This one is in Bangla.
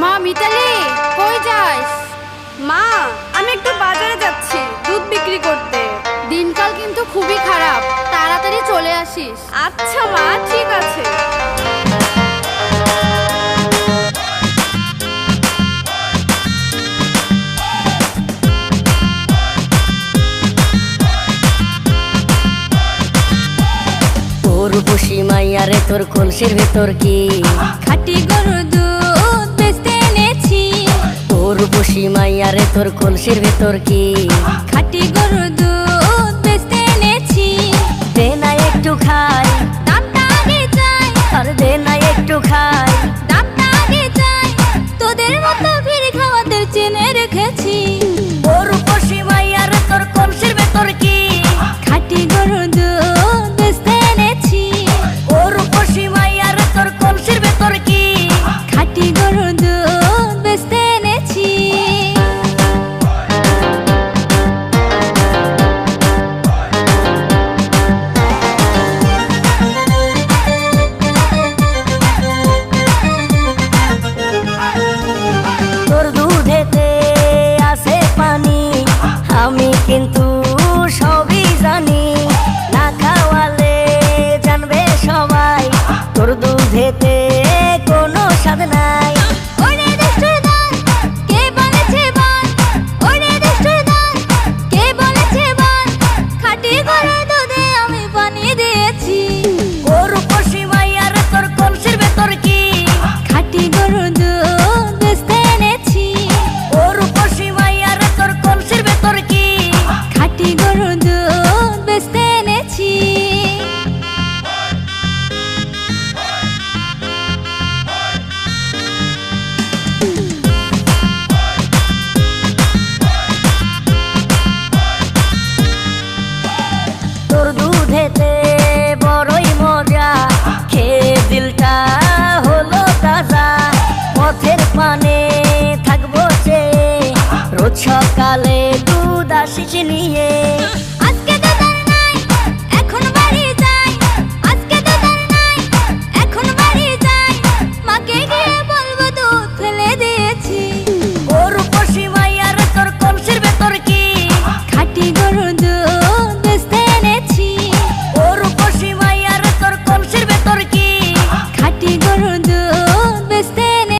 মা মিতালি, কই যাস? মা, আমি একটু বাজারে যাচ্ছি দুধ বিক্রি করতে। দিনকাল কিন্তু খুবই খারাপ, তাড়াতাড়ি চলে আসিস। আচ্ছা মা, ঠিক আছে। রূপসী মাইয়ারে তোর কলসির ভেতর কি খাঁটি গরুর দুধ বেচতে এনেছি। ও রূপসী মাইয়ারে তোর কলসির ভেতর কি খাঁটি গরুর দুধ বেচতে এনেছি। দে না একটু খাই, দামটা আগে চাই। আর দে না একটু খাই, দামটা আগে চাই। তোদের মতো ভিড় খাওয়াদের চেনে রেখেছি। ও রূপসী মাইয়ারে তোর কলসির ভেতর কি খাঁটি গরুর দুধ বেচতে এনেছি। ও রূপসী মাইয়ারে তোর কলসির ভেতর কি খাঁটি গরুর দুধ বেচতে এনেছি। তোর দুধেতে আছে পানি, আমি কিন্তু সবই জানি। না খাওয়ালে জানবে সবাই তোর দুধেতে কোনো স্বাদ নাই। ওরে দুষ্টুর দল, কে বলেছে বল? ওরে দুষ্টুর দল, কে বলেছে বল? খাঁটি গরুর দুধে আমি পানি দিয়েছি। ও রূপসী মাইয়ারে তোর কলসির ভেতর কি খাঁটি গরুর দুধ বেচতে এনেছি। ও রূপসী মাইয়ারে তোর কলসির ভেতর কি খাঁটি গরুর দুধ বেচতে এনেছি। তোর দুধেতে বড়ই মজা, খেয়ে দিলটা হলো তাজা। পথের পানে থাকবো চেয়ে, রোজ সকালে দুধ আসিস নিয়ে।